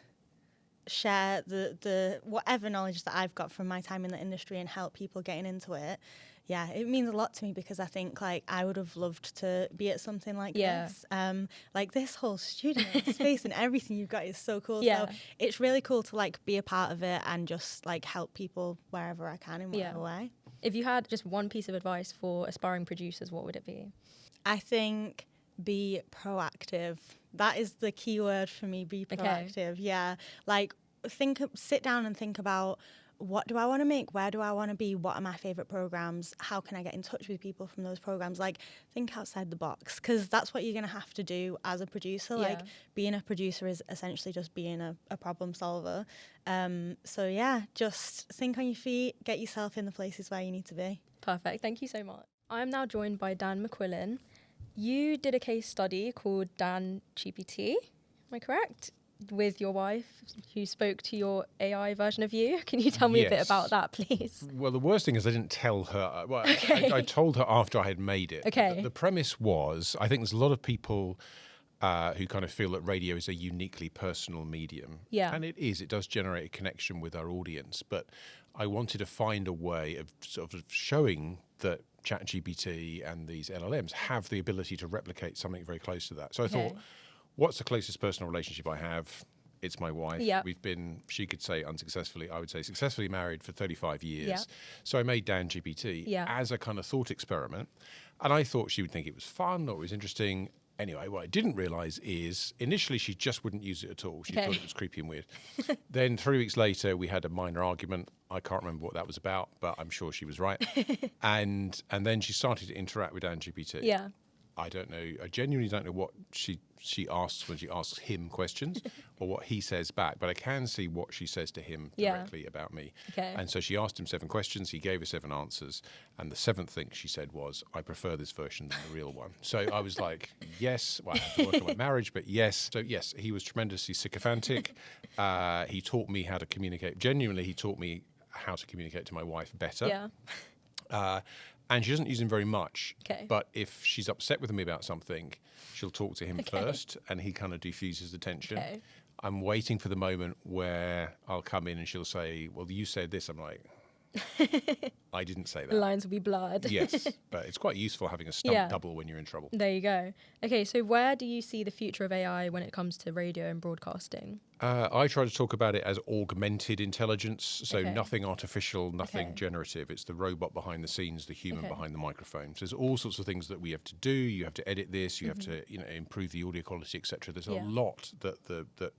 share the whatever knowledge that I've got from my time in the industry and help people getting into it, it means a lot to me because I think, like, I would have loved to be at something like this. Like, this whole studio space and everything you've got is so cool. So it's really cool to like be a part of it and just like help people wherever I can in whatever way. If you had just one piece of advice for aspiring producers, what would it be? I think be proactive. That is the key word for me, be proactive. Yeah. Like, sit down and think about, what do I want to make? Where do I want to be? What are my favorite programs? How can I get in touch with people from those programs? Like, think outside the box, because that's what you're going to have to do as a producer. Like, being a producer is essentially just being a problem solver. So just think on your feet, get yourself in the places where you need to be. Perfect. Thank you so much. I'm now joined by Dan McQuillin. You did a case study called Dan GPT, am I correct? With your wife, who spoke to your AI version of you. Can you tell me a bit about that, please? Well, the worst thing is I didn't tell her. Well, I told her after I had made it. Okay. The premise was, I think there's a lot of people who kind of feel that radio is a uniquely personal medium. Yeah. And it is. It does generate a connection with our audience. But I wanted to find a way of sort of showing that ChatGPT and these LLMs have the ability to replicate something very close to that. So I thought, what's the closest personal relationship I have? It's my wife. Yep. We've been, she could say unsuccessfully, I would say successfully married for 35 years. Yep. So I made Dan GPT as a kind of thought experiment. And I thought she would think it was fun or it was interesting. Anyway, what I didn't realise is initially she just wouldn't use it at all. She thought it was creepy and weird. Then 3 weeks later, we had a minor argument. I can't remember what that was about, but I'm sure she was right. and then she started to interact with Dan GPT. Yeah. I don't know. I genuinely don't know what she asks when she asks him questions or what he says back, but I can see what she says to him directly about me. Okay. And so she asked him 7 questions. He gave her 7 answers. And the 7th thing she said was, I prefer this version than the real one. So I was like, yes. Well, I have to work on my marriage, but yes. So yes, he was tremendously sycophantic. He taught me how to communicate. Genuinely, he taught me how to communicate to my wife better. Yeah. And she doesn't use him very much. Okay. But if she's upset with me about something, she'll talk to him first, and he kind of diffuses the tension. Okay. I'm waiting for the moment where I'll come in and she'll say, well, you said this. I'm like, I didn't say that. The lines will be blurred. Yes, but it's quite useful having a stunt double when you're in trouble. There you go. Okay, so where do you see the future of AI when it comes to radio and broadcasting? I try to talk about it as augmented intelligence, so nothing artificial, nothing generative. It's the robot behind the scenes, the human behind the microphone. So there's all sorts of things that we have to do. You have to edit this, you have to improve the audio quality, etc. There's a lot that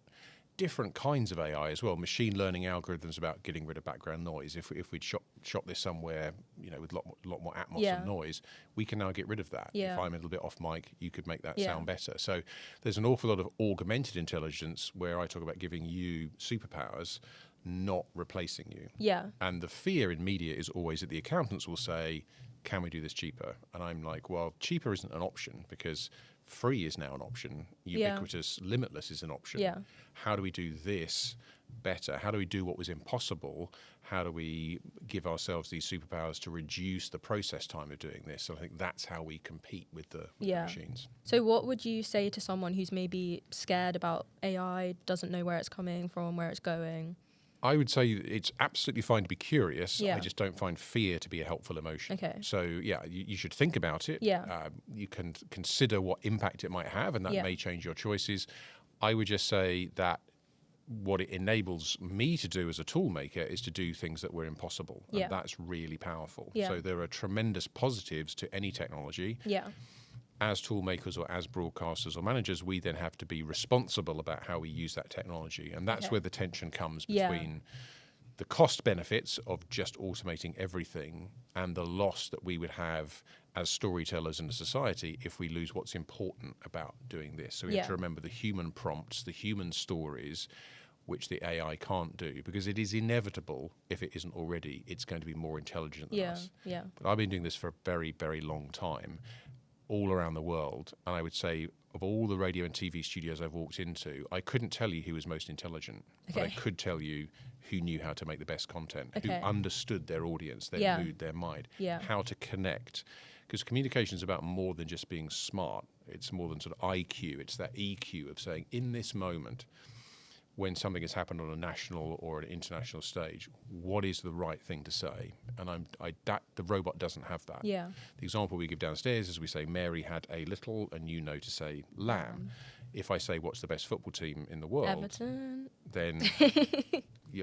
different kinds of AI as well. Machine learning algorithms about getting rid of background noise. If we'd shot this somewhere, with a lot more Atmos and noise, we can now get rid of that. If I'm a little bit off mic, you could make that sound better. So there's an awful lot of augmented intelligence where I talk about giving you superpowers, not replacing you. Yeah. And the fear in media is always that the accountants will say, can we do this cheaper? And I'm like, well, cheaper isn't an option because free is now an option. Ubiquitous, limitless is an option. Yeah. How do we do this better? How do we do what was impossible? How do we give ourselves these superpowers to reduce the process time of doing this? So I think that's how we compete with the machines. So what would you say to someone who's maybe scared about AI, doesn't know where it's coming from, where it's going? I would say it's absolutely fine to be curious. I just don't find fear to be a helpful emotion. Okay. So, you should think about it. Yeah. You can consider what impact it might have, and that may change your choices. I would just say that what it enables me to do as a tool maker is to do things that were impossible. And that's really powerful. Yeah. So there are tremendous positives to any technology. Yeah. As tool makers or as broadcasters or managers, we then have to be responsible about how we use that technology. And that's where the tension comes between the cost benefits of just automating everything and the loss that we would have as storytellers in a society if we lose what's important about doing this. So we have to remember the human prompts, the human stories, which the AI can't do, because it is inevitable, if it isn't already, it's going to be more intelligent than us. Yeah. But I've been doing this for a very, very long time, all around the world, and I would say of all the radio and TV studios I've walked into, I couldn't tell you who was most intelligent, but I could tell you who knew how to make the best content, who understood their audience, their mood, their mind, how to connect. Because communication is about more than just being smart. It's more than sort of IQ. It's that EQ of saying, in this moment, when something has happened on a national or an international stage, what is the right thing to say? And the robot doesn't have that. Yeah. The example we give downstairs is we say Mary had a little, and you know to say lamb. If I say what's the best football team in the world, Everton. Then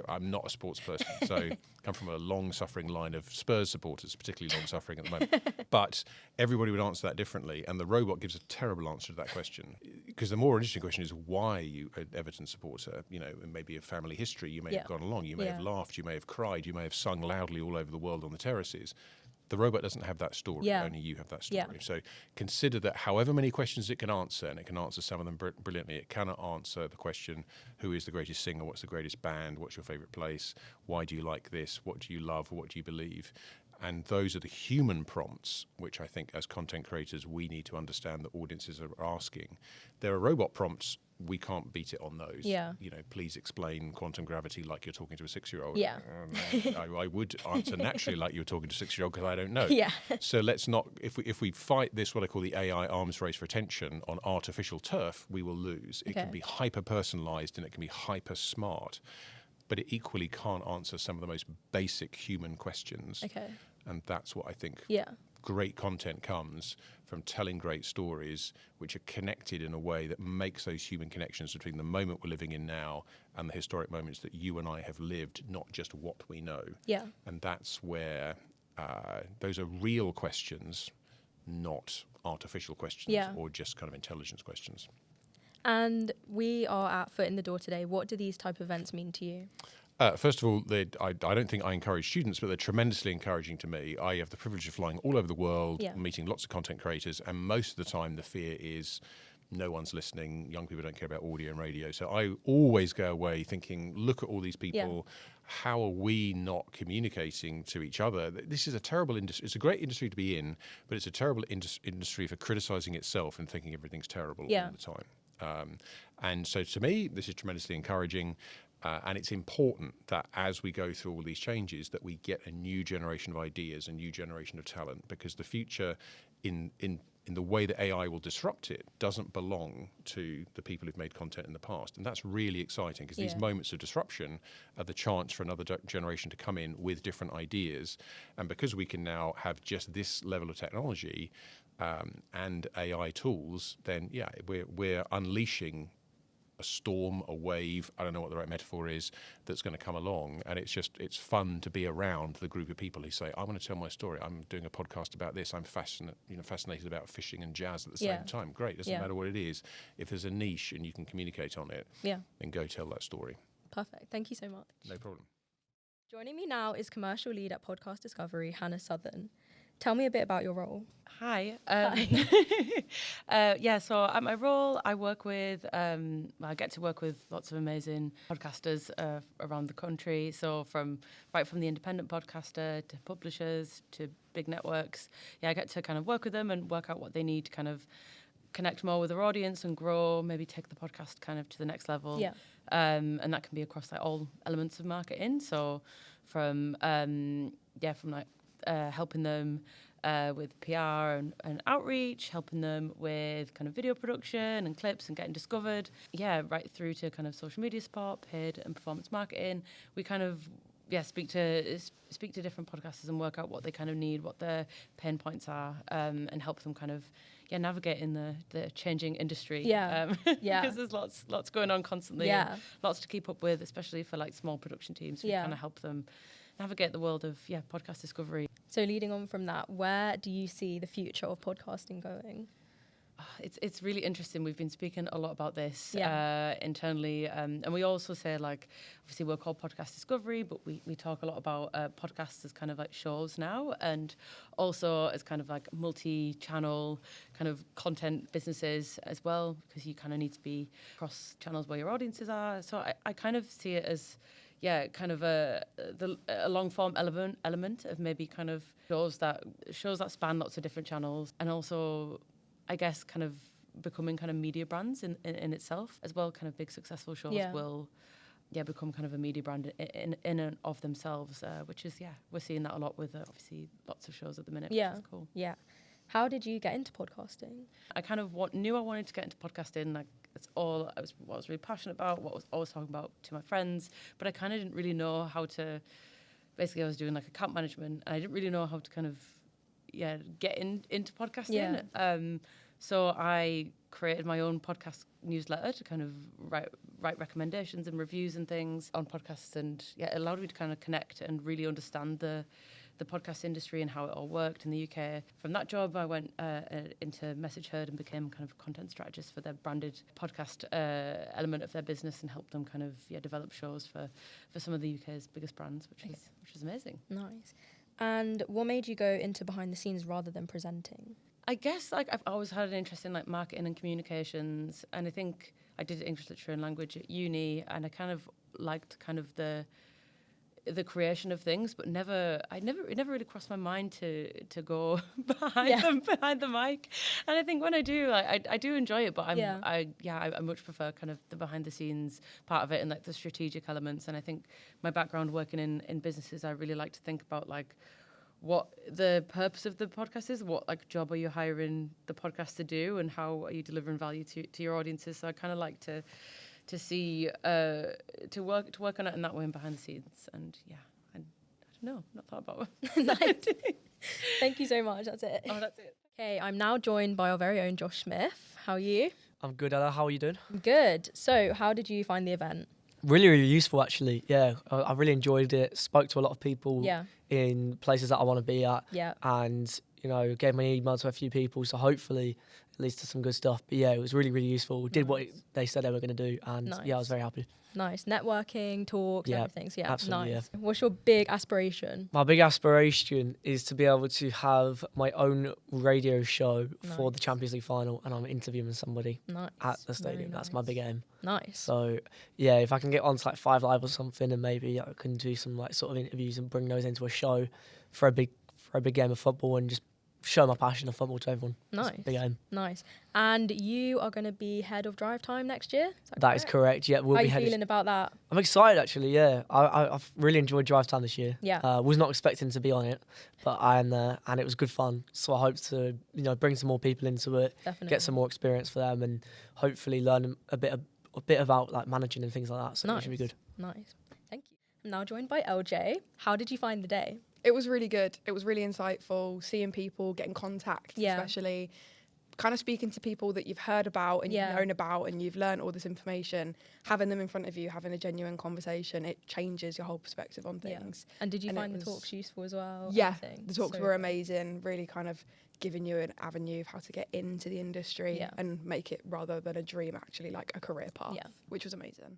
I'm not a sports person. So I come from a long-suffering line of Spurs supporters, particularly long-suffering at the moment. But everybody would answer that differently, and the robot gives a terrible answer to that question. Because the more interesting question is, why are you an Everton supporter? Maybe a family history. You may have gone along. You may have laughed. You may have cried. You may have sung loudly all over the world on the terraces. The robot doesn't have that story, only you have that story. Yeah. So consider that however many questions it can answer, and it can answer some of them brilliantly, it cannot answer the question, who is the greatest singer, what's the greatest band, what's your favourite place, why do you like this, what do you love, what do you believe? And those are the human prompts, which I think as content creators we need to understand that audiences are asking. There are robot prompts, we can't beat it on those. Yeah. Please explain quantum gravity like you're talking to a 6-year-old. Yeah. I would answer naturally like you were talking to a 6-year-old because I don't know. Yeah. So let's not, if we fight this, what I call the AI arms race for attention on artificial turf, we will lose. It can be hyper-personalized and it can be hyper-smart, but it equally can't answer some of the most basic human questions. Okay. And that's what I think great content comes from, telling great stories which are connected in a way that makes those human connections between the moment we're living in now and the historic moments that you and I have lived, not just what we know. Yeah. And that's where those are real questions, not artificial questions or just kind of intelligence questions. And we are at Foot in the Door today. What do these type of events mean to you? First of all, I don't think I encourage students, but they're tremendously encouraging to me. I have the privilege of flying all over the world, meeting lots of content creators, and most of the time the fear is no one's listening, young people don't care about audio and radio. So I always go away thinking, look at all these people, how are we not communicating to each other? This is a terrible industry. It's a great industry to be in, but it's a terrible industry for criticising itself and thinking everything's terrible all the time. And so to me, this is tremendously encouraging. And it's important that as we go through all these changes that we get a new generation of ideas, a new generation of talent, because the future in the way that AI will disrupt it doesn't belong to the people who've made content in the past. And that's really exciting because these moments of disruption are the chance for another generation to come in with different ideas. And because we can now have just this level of technology and AI tools, then we're unleashing storm, a wave, I don't know what the right metaphor is, that's going to come along. And it's fun to be around the group of people who say, I want to tell my story. I'm doing a podcast about this. I'm fascinated about fishing and jazz at the same time. Great. Doesn't matter what it is. If there's a niche and you can communicate on it, then go tell that story. Perfect. Thank you so much. No problem. Joining me now is commercial lead at Podcast Discovery, Hannah Southern. Tell me a bit about your role. Hi. So at my role, I work with, I get to work with lots of amazing podcasters around the country. So from the independent podcaster to publishers to big networks. I get to kind of work with them and work out what they need to kind of connect more with their audience and grow, maybe take the podcast kind of to the next level. Yeah. And that can be across like all elements of marketing. So from helping them with PR and outreach, helping them with kind of video production and clips and getting discovered. Right through to kind of social media support, paid and performance marketing. We kind of speak to different podcasters and work out what they kind of need, what their pain points are, and help them kind of navigate in the changing industry. Because there's lots going on constantly. And lots to keep up with, especially for like small production teams. We kind of help them navigate the world of podcast discovery. So leading on from that, where do you see the future of podcasting going? It's really interesting. We've been speaking a lot about this internally, and we also say, like, obviously we're called Podcast Discovery, but we talk a lot about podcasts as kind of like shows now, and also as kind of like multi-channel kind of content businesses as well, because you kind of need to be across channels where your audiences are. So I kind of see it as kind of a long form element of maybe kind of shows that span lots of different channels, and also I guess kind of becoming kind of media brands in itself as well. Kind of big successful shows will become kind of a media brand in and of themselves, which is we're seeing that a lot with obviously lots of shows at the minute, which is cool. How did you get into podcasting? I kind of knew I wanted to get into podcasting. Like, it's all what I was really passionate about, what I was always talking about to my friends, but I kind of didn't really know how to. Basically, I was doing like account management, and I didn't really know how to kind of get into podcasting. So I created my own podcast newsletter to kind of write recommendations and reviews and things on podcasts, and it allowed me to kind of connect and really understand the podcast industry and how it all worked in the UK. From that job, I went into Message Heard and became kind of content strategist for their branded podcast element of their business, and helped them kind of develop shows for some of the UK's biggest brands, which is amazing. Nice. And what made you go into behind the scenes rather than presenting? I guess like I've always had an interest in like marketing and communications, and I think I did English literature and language at uni, and I kind of liked kind of the creation of things, but it never really crossed my mind to go behind the mic. And I think when I do, I do enjoy it, but I much prefer kind of the behind the scenes part of it and like the strategic elements. And I think my background working in businesses, I really like to think about like what the purpose of the podcast is, what like job are you hiring the podcast to do, and how are you delivering value to your audiences. So I kind of like to see to work on it in that way and behind the scenes. And I don't know, not thought about it. Nice. Thank you so much. That's it. Oh, that's it. Okay, I'm now joined by our very own Josh Smith. How are you? I'm good, Ella. How are you doing? Good. So how did you find the event? Really, really useful, actually. Yeah, I really enjoyed it. Spoke to a lot of people in places that I want to be at. Yeah. And, gave my email to a few people. So hopefully it leads to some good stuff. But yeah, it was really, really useful. Did what they said they were going to do. And I was very happy. Nice. Networking, talks, everything. So absolutely, nice. Yeah. What's your big aspiration? My big aspiration is to be able to have my own radio show for the Champions League final, and I'm interviewing somebody at the stadium. That's my big aim. Nice. So if I can get on to like 5 Live or something, and maybe I can do some like sort of interviews and bring those into a show for a big game of football, and just show my passion of football to everyone. Nice. Big aim. Nice. And you are going to be head of Drive Time next year? That is correct. Yeah, How are you feeling about that? I'm excited, actually. Yeah, I've really enjoyed Drive Time this year. Yeah. Was not expecting to be on it, but I am there, and it was good fun. So I hope to bring some more people into it, get some more experience for them, and hopefully learn a bit about like managing and things like that. So it should be good. Nice. Thank you. I'm now joined by LJ. How did you find the day? It was really good. It was really insightful, seeing people, getting contact, especially kind of speaking to people that you've heard about and you've known about and you've learned all this information, having them in front of you, having a genuine conversation, it changes your whole perspective on things. And did you find the talks useful as well? Yeah, the talks were amazing, really kind of giving you an avenue of how to get into the industry and make it, rather than a dream, actually like a career path, which was amazing.